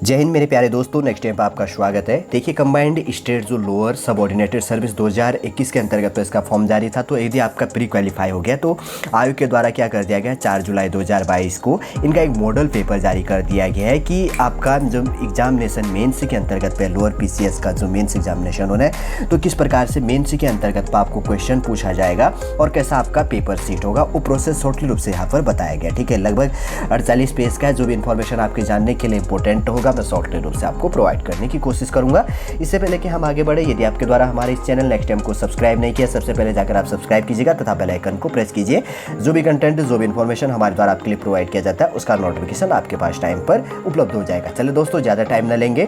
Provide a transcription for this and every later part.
जय हिंद मेरे प्यारे दोस्तों, नेक्स्ट टाइम पर आपका स्वागत है। देखिए, कंबाइंड स्टेट जो लोअर सबऑर्डिनेटेड सर्विस 2021 के अंतर्गत तो इसका फॉर्म जारी था। तो यदि आपका प्री क्वालिफाई हो गया तो आयोग के द्वारा क्या कर दिया गया, 4 जुलाई 2022 को इनका एक मॉडल पेपर जारी कर दिया गया है कि आपका जो एग्जामिनेशन मेंस के अंतर्गत पे लोअर पीसीएस का जो मेंस एग्जामिनेशन होना है तो किस प्रकार से मेंस के अंतर्गत पर आपको क्वेश्चन पूछा जाएगा और कैसा आपका पेपर सीट होगा, वो प्रोसेस शॉर्टली रूप से यहाँ पर बताया गया। ठीक है, लगभग 48 पेज का है। जो भी इन्फॉर्मेशन आपके जानने के लिए इंपॉर्टेंट होगा मैं शॉर्टली रूप से आपको प्रोवाइड करने की कोशिश करूंगा। इससे पहले कि हम आगे बढ़े, यदि आपके द्वारा हमारे इस चैनल नेक्स्ट टाइम को सब्सक्राइब नहीं किया, सबसे पहले जाकर आप सब्सक्राइब कीजिएगा तथा बेल आइकन को प्रेस कीजिए। जो भी कंटेंट, जो भी इन्फॉर्मेशन हमारे द्वारा आपके लिए प्रोवाइड किया जाता है उसका नोटिफिकेशन आपके पास टाइम पर उपलब्ध हो जाएगा। चलिए दोस्तों, ज़्यादा टाइम न लेंगे,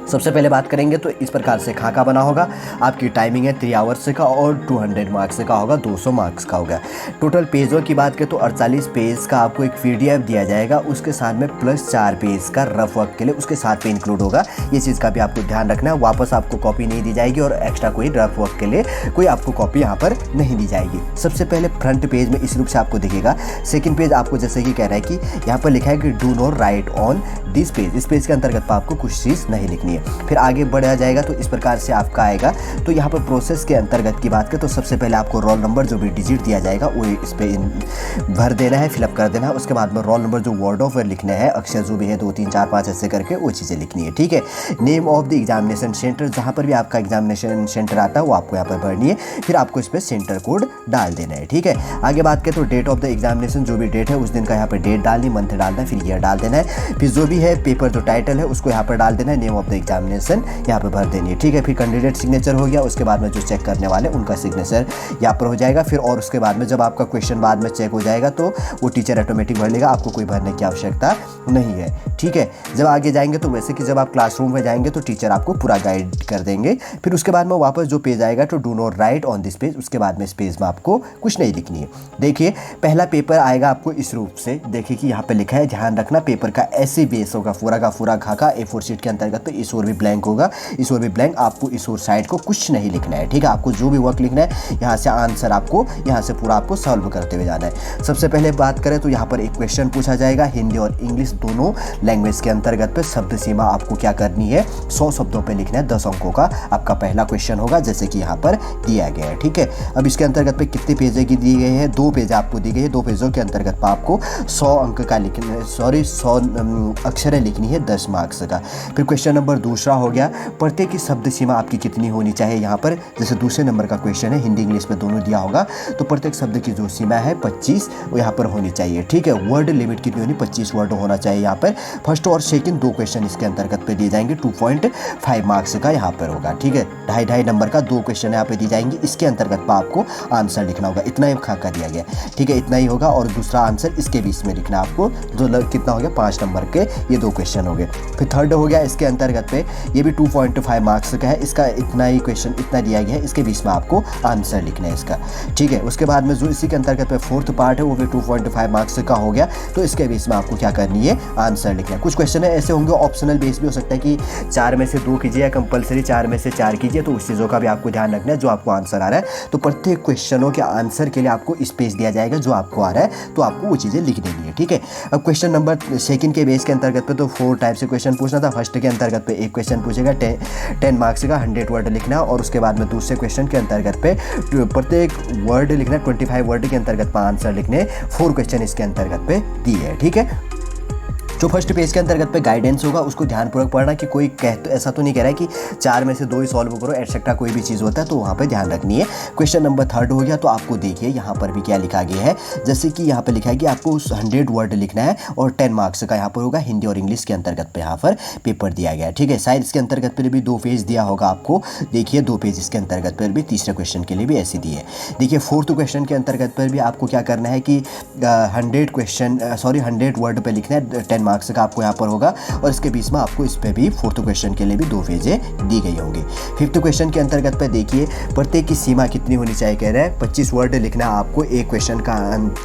सबसे पहले बात करेंगे तो इस प्रकार से खाका बना होगा। आपकी टाइमिंग है 3 आवर्स का और 200 मार्क्स का होगा, 200 मार्क्स का होगा। टोटल पेजों की बात करें तो 48 पेज का आपको एक पीडीएफ दिया जाएगा, उसके साथ में प्लस 4 पेज का रफ वर्क के लिए उसके साथ में इंक्लूड होगा। ये चीज़ का भी आपको ध्यान रखना है। वापस आपको कॉपी नहीं दी जाएगी और एक्स्ट्रा कोई रफ वर्क के लिए कोई आपको कॉपी यहाँ पर नहीं दी जाएगी। सबसे पहले फ्रंट पेज में इस रूप से आपको दिखेगा। सेकेंड पेज आपको जैसे कि कह रहा है कि यहाँ पर लिखा है कि do not right on this page. इस पेज के अंतर्गत पर आपको कुछ चीज़ नहीं लिखनी है। फिर आगे बढ़ा जाएगा तो इस प्रकार से आपका आएगा। तो यहाँ पर प्रोसेस के अंतर्गत की बात करें तो सबसे पहले आपको रोल नंबर जो भी डिजिट दिया जाएगा वो इस पर भर देना है, फिलअप कर देना है। उसके बाद में रोल नंबर जो वर्ड ऑफ लिखना है, अक्षर जो भी है 2 3 4 5 ऐसे करके वो चीज़ें लिखनी है। ठीक है, name of the examination centre, जहाँ पर भी आपका एग्जामिनेशन सेंटर आता है वो आपको यहाँ पर भरनी है। फिर आपको इस पर सेंटर कोड डाल देना है। ठीक है, आगे बात करें तो डेट ऑफ द एग्जामिनेशन, जो भी डेट है उस दिन का यहाँ पर डेट डालनी, मंथ डालना है, फिर ईयर डाल देना है। फिर जो भी है पेपर जो टाइटल है उसको यहाँ पर डाल देना है, नेम ऑफ द एग्जामिनेशन यहाँ पे भर देनी है। ठीक है, फिर कैंडिडेट सिग्नेचर हो गया। उसके बाद में जो चेक करने वाले उनका सिग्नेचर यहाँ पर हो जाएगा। फिर और उसके बाद में जब आपका क्वेश्चन बाद में चेक हो जाएगा तो वो टीचर ऑटोमेटिक भर लेगा, आपको कोई भरने की आवश्यकता नहीं है। ठीक है, जब आगे जाएंगे तो वैसे कि जब आप क्लासरूम में जाएंगे तो टीचर आपको पूरा गाइड कर देंगे। फिर उसके बाद में वापस जो पेज आएगा तो do not right on this page, उसके बाद में इस पेज में आपको कुछ नहीं लिखनी है। देखिए, पहला पेपर आएगा आपको इस रूप से। देखिए कि यहाँ पे लिखा है, ध्यान रखना पेपर का ऐसे बेस होगा पूरा का पूरा खाका A4 शीट के अंतर्गत। तो इस ओर भी ब्लैंक होगा, इस ओर भी ब्लैंक। आपको इस ओर साइड को कुछ नहीं लिखना है। ठीक है, आपको जो भी वर्क लिखना है यहाँ से आंसर आपको यहाँ से पूरा आपको सॉल्व करते हुए जाना है। सबसे पहले बात करें तो यहाँ पर एक क्वेश्चन पूछा जाएगा, हिंदी और इंग्लिश दोनों लैंग्वेज के अंतर्गत पे शब्द सीमा आपको क्या करनी है, 100 शब्दों पे लिखना है। 10 अंकों का आपका पहला क्वेश्चन होगा, जैसे कि यहाँ पर दिया गया है। ठीक है, अब इसके अंतर्गत पे कितने पेज की दी गई है, 2 पेज आपको दी गई है। 2 पेजों के अंतर्गत पर आपको 100 अंक का लिखना, 100 अक्षरें लिखनी है, 10 मार्क्स का। फिर क्वेश्चन नंबर दूसरा हो गया, प्रत्येक की शब्द सीमा आपकी कितनी होनी चाहिए। यहाँ पर जैसे दूसरे नंबर का क्वेश्चन है, हिंदी इंग्लिश में दोनों दिया होगा, तो प्रत्येक शब्द की जो सीमा है 25 वो यहाँ पर होनी चाहिए। ठीक है, वर्ड लिमिट कितनी होनी, 25 वर्ड होना चाहिए। यहाँ पर फर्स्ट और सेकंड 2 क्वेश्चन इसके अंतर्गत पे दिए जाएंगे, 2.5 मार्क्स का यहाँ पर होगा। ठीक है, 2.5 नंबर का 2 क्वेश्चन यहाँ पे दी जाएंगे, इसके अंतर्गत पर आपको आंसर लिखना होगा। इतना ही खाका दिया गया। ठीक है, इतना ही होगा और दूसरा आंसर इसके बीच में लिखना आपको। जो कितना हो गया, 5 नंबर के ये 2 क्वेश्चन हो गए। फिर थर्ड हो गया इसके अंतर्गत पे, ये भी 2.5 मार्क्स का है, इसका इतना ही क्वेश्चन इतना दिया गया है, इसके बीच में आपको आंसर लिखना है इसका। ठीक है, उसके बाद में जो इसी के अंतर्गत पे फोर्थ पार्ट है वो भी 2.5 मार्क्स का हो गया, तो इसके बीच में आपको क्या करनी है, आंसर लिखना है। कुछ क्वेश्चन ऐसे होंगे ऑप्शनल बेस भी हो सकता है कि 4 में से 2 कीजिए या कंपलसरी 4 में से 4 कीजिए, तो उस चीज़ों का भी आपको ध्यान रखना है जो आपको आंसर आ रहा है। तो प्रत्येक क्वेश्चनों के आंसर के लिए आपको स्पेस दिया जाएगा, जो आपको आ रहा है तो आपको वो चीज़ें लिख देनी है। ठीक है, अब क्वेश्चन नंबर सेकंड के बेस के अंतर्गत पे तो 4 टाइप से क्वेश्चन पूछना था। फर्स्ट के अंतर्गत पे एक क्वेश्चन पूछेगा 10 मार्क्स का, 100 वर्ड लिखना, और उसके बाद में दूसरे क्वेश्चन के अंतर्गत पे प्रत्येक वर्ड लिखना, 25 वर्ड के अंतर्गत पे आंसर लिखने। 4 क्वेश्चन इसके अंतर्गत पे दिए है। ठीक है, जो फर्स्ट पेज के अंतर्गत पे गाइडेंस होगा उसको ध्यानपूर्वक पढ़ना कि कोई तो ऐसा तो नहीं कह रहा है कि 4 में से 2 ही सॉल्व करो एटसेट्रा, कोई भी चीज़ होता है तो वहाँ पे ध्यान रखनी है। क्वेश्चन नंबर 3 हो गया, तो आपको देखिए यहाँ पर भी क्या लिखा गया है, जैसे कि यहाँ पे लिखा है कि आपको 100 वर्ड लिखना है और 10 मार्क्स का यहाँ पर होगा, हिंदी और इंग्लिश के अंतर्गत पे यहाँ पर पेपर दिया गया है। ठीक है, शायद इसके अंतर्गत पर भी 2 पेज दिया होगा आपको। देखिए 2 पेज इसके अंतर्गत पर भी तीसरे क्वेश्चन के लिए भी ऐसे दिए। देखिए फोर्थ क्वेश्चन के अंतर्गत पर भी आपको क्या करना है कि 100 वर्ड पर लिखना है, 10 मार्क्स का आपको यहाँ पर होगा, और इसके बीच में आपको इस पे भी फोर्थ क्वेश्चन के लिए भी 2 पेजें दी गई होंगी। फिफ्थ क्वेश्चन के अंतर्गत पे देखिए प्रत्येक की सीमा कितनी होनी चाहिए, कह रहा है 25 वर्ड लिखना है आपको। एक क्वेश्चन का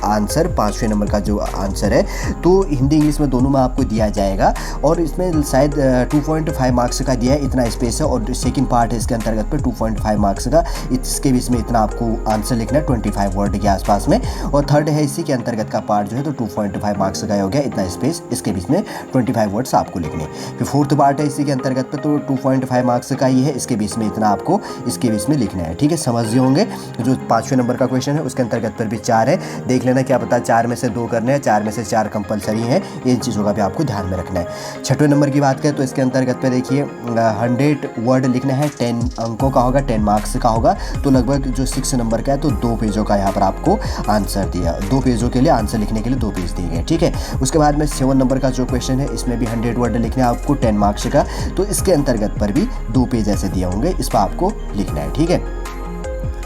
आंसर 5वें नंबर का जो आंसर है तो हिंदी इंग्लिश में दोनों में आपको दिया जाएगा, और इसमें शायद 2.5 मार्क्स का दिया है, इतना स्पेस है। और सेकंड पार्ट है इसके अंतर्गत पे 2.5 मार्क्स का, इसके बीच में इतना आपको आंसर लिखना है 25 वर्ड के आसपास में। और थर्ड है इसी के अंतर्गत का पार्ट जो है तो 2.5 मार्क्स का हो गया, इतना स्पेस इसके बीच में 25 वर्ड्स आपको लिखने। फिर फोर्थ पार्ट है इसी के अंतर्गत पे, तो 2.5 मार्क्स का ही है, इसके बीच में इतना आपको इसके बीच में लिखना है। ठीक है, समझ गए होंगे। जो 5वें नंबर का क्वेश्चन है उसके अंतर्गत पर भी 4 है, देख लेना क्या पता 4 में से 2 करने हैं, 4 में से 4 कंपलसरी है, इन चीज़ों का भी आपको ध्यान में रखना है। 6वें नंबर की बात करें तो इसके अंतर्गत पे देखिए 100 वर्ड लिखना है, 10 अंकों का होगा, 10 मार्क्स का होगा, तो लगभग जो 6 नंबर का है तो 2 पेजों का यहाँ पर आपको आंसर दिया, 2 पेजों के लिए आंसर लिखने के लिए 2 पेज दिए गए। ठीक है, उसके बाद में 7 नंबर का जो क्वेश्चन है इसमें भी 100 वर्ड लिखना है आपको, 10 मार्क्स का, तो इसके अंतर्गत पर भी 2 पेज ऐसे दिए होंगे, इस पर आपको लिखना है। ठीक है,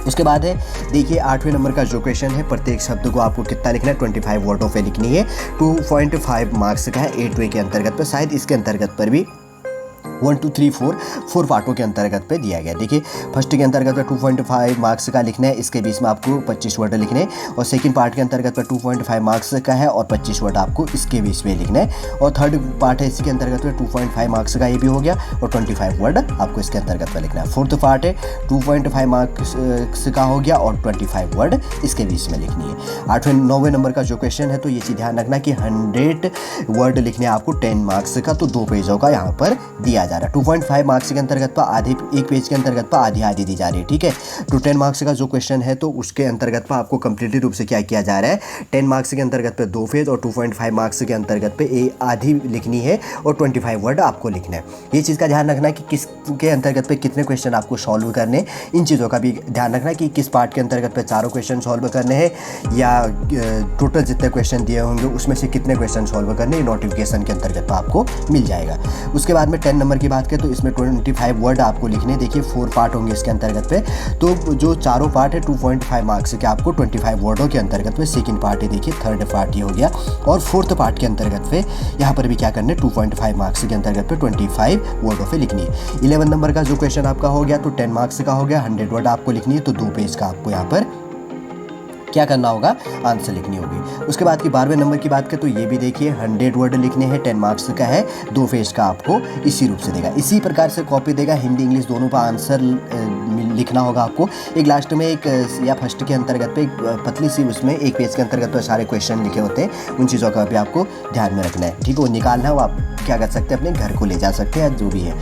उसके बाद है देखिए 8वें नंबर का जो क्वेश्चन है, प्रत्येक शब्द को आपको कितना लिखना है, 25 वर्डों पे लिखनी है, 2.5 मार्क्स का है, 8 वे के अंतर्गत पर, शायद इसके अंतर्गत पर भी 1 2 3 4 पार्टों के अंतर्गत पे दिया गया। देखिए फर्स्ट के अंतर्गत पे 2.5 मार्क्स का लिखना है, इसके बीच में आपको 25 वर्ड लिखने हैं, और सेकंड पार्ट के अंतर्गत पे 2.5 मार्क्स का है और 25 वर्ड आपको इसके बीच में लिखना है, और थर्ड पार्ट है इसके अंतर्गत पे 2.5 मार्क्स का, ये भी हो गया, और 25 वर्ड आपको इसके अंतर्गत पे लिखना है। फोर्थ पार्ट है 2.5 मार्क्स का हो गया और 25 वर्ड इसके बीच में लिखनी है। 8वें 9वें नंबर का जो क्वेश्चन है तो ये चीज़ ध्यान रखना कि 100 वर्ड लिखने हैं आपको 10 मार्क्स का, तो 2 पेजों का यहाँ पर दिया जा रहा है। 2.5 मार्क्स के अंतर्गत पर आधी, एक पेज के अंतर्गत पर आधी आधी दी जा रही है। ठीक है, तो 10 मार्क्स का जो क्वेश्चन है तो उसके अंतर्गत पर आपको कंप्लीटली रूप से क्या किया जा रहा है, 10 मार्क्स के अंतर्गत पे 2 पेज और 2.5 मार्क्स के अंतर्गत पे आधी लिखनी है और 25 वर्ड आपको लिखना है। ये चीज़ का ध्यान रखना है कि किसके अंतर्गत पे कितने क्वेश्चन आपको सॉल्व करने, इन चीज़ों का भी ध्यान रखना है कि किस पार्ट के अंतर्गत पे चारों क्वेश्चन सॉल्व करने हैं, या टोटल जितने क्वेश्चन दिए होंगे उसमें से कितने क्वेश्चन सॉल्व करने, नोटिफिकेशन के अंतर्गत आपको मिल जाएगा। उसके बाद में 10 नंबर की बात करें तो इसमें 25 वर्ड आपको लिखने, देखिए 4 पार्ट होंगे इसके अंतर्गत पे, तो जो चारों पार्ट है 2.5 मार्क्स के आपको 25 वर्डों के अंतर्गत में, सेकंड पार्ट है देखिए, थर्ड पार्ट ये हो गया, और फोर्थ पार्ट के अंतर्गत पे यहाँ पर भी क्या करना है, 2.5 मार्क्स के अंतर्गत पे 25 वर्डों पे लिखनी है। 11 नंबर का जो क्वेश्चन आपका हो गया तो 10 मार्क्स का हो गया, 100 वर्ड आपको लिखनी है, तो 2 पेज का आपको यहाँ पर क्या करना होगा, आंसर लिखनी होगी। उसके बाद की 12वें नंबर की बात करें तो ये भी देखिए 100 वर्ड लिखने हैं, 10 मार्क्स का है, 2 पेज का आपको इसी रूप से देगा, इसी प्रकार से कॉपी देगा, हिंदी इंग्लिश दोनों पर आंसर लिखना होगा आपको। एक लास्ट में एक या फर्स्ट के अंतर्गत पे एक पतली सी उसमें एक पेज के अंतर्गत पे सारे क्वेश्चन लिखे होते हैं, उन चीज़ों का भी आपको ध्यान में रखना है। ठीक है, वो निकालना है, वो आप क्या कर सकते हैं, अपने घर को ले जा सकते हैं, जो भी है।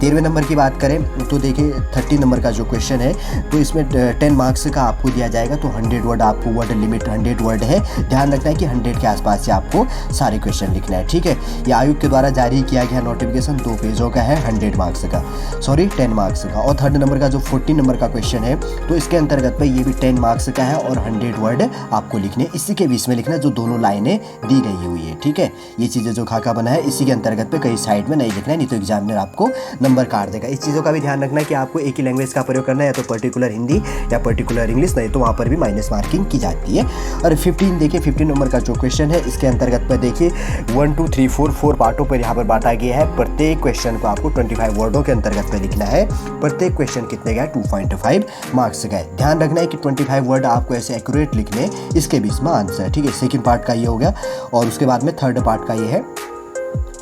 13वें नंबर की बात करें तो देखिए 30 नंबर का जो क्वेश्चन है तो इसमें 10 मार्क्स का आपको दिया जाएगा, तो 100 वर्ड आपको, वर्ड लिमिट 100 वर्ड है, ध्यान रखना है कि 100 के आसपास से आपको सारे क्वेश्चन लिखना है। ठीक है, ये आयोग के द्वारा जारी किया गया नोटिफिकेशन, 2 पेजों का है, 100 मार्क्स का, सॉरी 10 मार्क्स का। और थर्ड नंबर का जो 14 नंबर का क्वेश्चन है तो इसके अंतर्गत पे ये भी 10 मार्क्स का है और 100 वर्ड आपको लिखने, इसी के बीच में लिखना जो दोनों लाइनें दी गई हुई है। ठीक है, ये चीज़ें जो खाका बना है इसी के अंतर्गत पे कहीं साइड में नहीं लिखना है, नहीं तो एग्जामिनर आपको नंबर काट देगा। इस चीज़ों का भी ध्यान रखना है कि आपको एक ही लैंग्वेज का प्रयोग करना है, या तो पर्टिकुलर हिंदी या पर्टिकुलर इंग्लिश, नहीं तो वहाँ पर भी माइनस मार्किंग की जाती है। और 15 देखिए 15 नंबर का जो क्वेश्चन है इसके अंतर्गत पर देखिए 1 2 3 4 पार्टों पर यहाँ पर बांटा गया है, प्रत्येक क्वेश्चन को आपको 25 वर्डों के अंतर्गत पर लिखना है, प्रत्येक क्वेश्चन कितने का है, 2.5 मार्क्स का है। ध्यान रखना है कि 25 वर्ड आपको ऐसे एक्यूरेट लिखने, इसके बीच में आंसर। ठीक है, सेकंड पार्ट का ये हो गया, और उसके बाद में थर्ड पार्ट का ये है,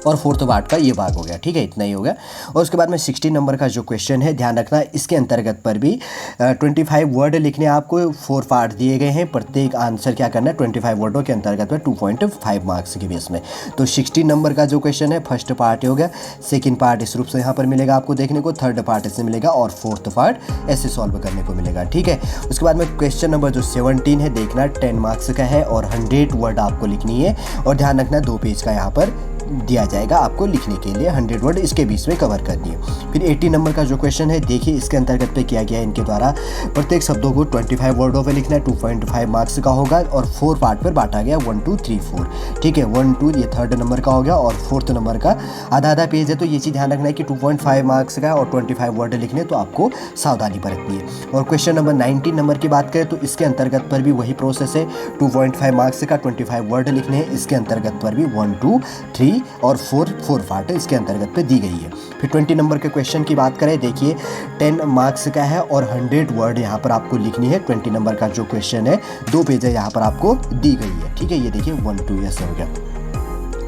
और फोर्थ पार्ट का ये भाग हो गया। ठीक है, इतना ही हो गया। और उसके बाद में 16 नंबर का जो क्वेश्चन है, ध्यान रखना इसके अंतर्गत पर भी 25 वर्ड लिखने आपको, 4 पार्ट दिए गए हैं, प्रत्येक आंसर क्या करना है, 25 वर्डों के अंतर्गत में 2.5 मार्क्स के बेस में। तो 16 नंबर का जो क्वेश्चन है फर्स्ट पार्ट हो गया, सेकेंड पार्ट इस रूप से यहाँ पर मिलेगा आपको देखने को, थर्ड पार्ट इससे मिलेगा, और फोर्थ पार्ट ऐसे सॉल्व करने को मिलेगा। ठीक है, उसके बाद में क्वेश्चन नंबर जो 17 है देखना 10 मार्क्स का है और 100 वर्ड आपको लिखनी है, और ध्यान रखना 2 पेज का यहाँ पर दिया जाएगा आपको लिखने के लिए, 100 वर्ड इसके बीच में कवर करनी है। फिर 80 नंबर का जो क्वेश्चन है देखिए इसके अंतर्गत पे किया गया है इनके द्वारा, प्रत्येक शब्दों को 25 वर्डों पे लिखना है, 2.5 मार्क्स का होगा, और 4 पार्ट पर बांटा गया, 1 2 3 4। ठीक है, 1 2 ये थर्ड नंबर का हो गया, और फोर्थ नंबर का आधा आधा पेज है, तो ये चीज़ ध्यान रखना है कि 2.5 मार्क्स का है और 25 वर्ड लिखने, तो आपको सावधानी बरतनी है। और क्वेश्चन नंबर 19 नंबर की बात करें तो इसके अंतर्गत पर भी वही प्रोसेस है, 2.5 मार्क्स का 25 वर्ड लिखने हैं, इसके अंतर्गत पर भी 1 2 3 और 4 पार्ट इसके अंतर्गत पे दी गई है। फिर 20 नंबर के क्वेश्चन की बात करें देखिए 10 मार्क्स का है और 100 वर्ड यहाँ पर आपको लिखनी है। 20 नंबर का जो क्वेश्चन है 2 पेज है यहाँ पर आपको दी गई है। ठीक है, ये देखिए 1 2 ऐसे हो गया।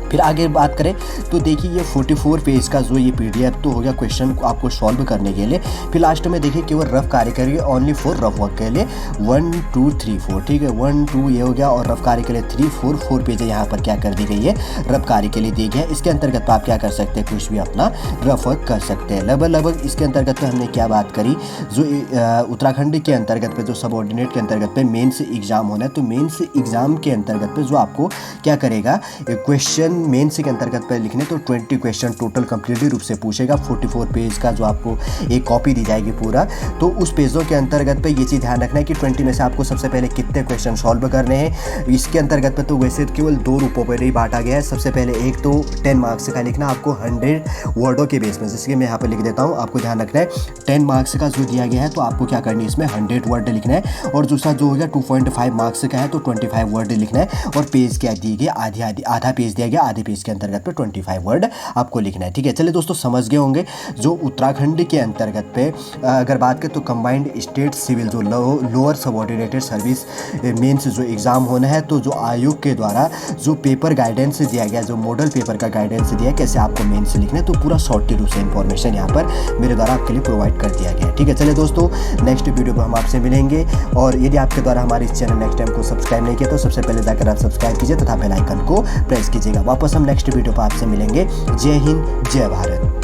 फिर आगे बात करें तो देखिए ये 44 पेज का जो ये पीडीएफ तो हो गया क्वेश्चन को आपको सॉल्व करने के लिए। फिर लास्ट में देखिए केवल रफ कार्य करिए ओनली फॉर रफ वर्क के लिए 1 2 3 4, ठीक है 1 2 ये हो गया, और रफ कार्य के लिए 3 4 पेज यहाँ पर क्या कर दी गई है, रफ कार्य के लिए दी गई है। इसके अंतर्गत आप क्या कर सकते हैं, कुछ भी अपना रफ वर्क कर सकते हैं। लगभग इसके अंतर्गत पे हमने क्या बात करी, जो उत्तराखंड के अंतर्गत पे जो सबऑर्डिनेट के अंतर्गत पे मेंस एग्जाम होना है, तो मेंस एग्जाम के अंतर्गत पे जो आपको क्या करेगा, क्वेश्चन मेंस के अंतर्गत पे लिखने तो 20 क्वेश्चन टोटल कंप्लीटली रूप से पूछेगा। 44 पेज का जो आपको एक कॉपी दी जाएगी पूरा, तो उस पेजों के अंतर्गत पे ये चीज़ ध्यान रखना है कि 20 में से आपको सबसे पहले कितने क्वेश्चन सॉल्व करने हैं। इसके अंतर्गत पे तो वैसे केवल 2 रूपों पर ही बांटा गया है। सबसे पहले एक तो 10 मार्क्स का लिखना आपको 100 वर्डों के बेस में, जैसे कि मैं यहाँ पर लिख देता हूँ, आपको ध्यान रखना है 10 मार्क्स का जो दिया गया है तो आपको क्या करनी है, इसमें 100 वर्ड लिखना है। और दूसरा जो हो गया 2.5 मार्क्स का है तो 25 वर्ड लिखना है। और पेज क्या दी गई, आधा पेज दिया गया, आधे पेज के अंतर्गत पे 25 वर्ड आपको लिखना है, ठीक है। चलिए दोस्तों समझ गए होंगे जो उत्तराखंड के अंतर्गत पे अगर बात करें तो कंबाइंड स्टेट सिविल जो लोअर सबऑर्डिनेटेड सर्विस मेंस जो एग्ज़ाम होना है, तो जो आयोग के द्वारा जो पेपर गाइडेंस दिया गया, जो मॉडल पेपर का गाइडेंस दिया कैसे आपको मेंस लिखना है, तो पूरा शॉर्ट रूप से इंफॉर्मेशन यहाँ पर मेरे द्वारा आपके लिए प्रोवाइड कर दिया गया है, ठीक है। चलिए दोस्तों नेक्स्ट वीडियो पर हम आपसे मिलेंगे, और यदि आपके द्वारा हमारे इस चैनल नेक्स्ट टाइम को सब्सक्राइब नहीं किया तो सबसे पहले जाकर आप सब्सक्राइब कीजिए तथा बेल आइकन को प्रेस कीजिएगा। वापस हम नेक्स्ट वीडियो पर आपसे मिलेंगे। जय हिंद, जय भारत।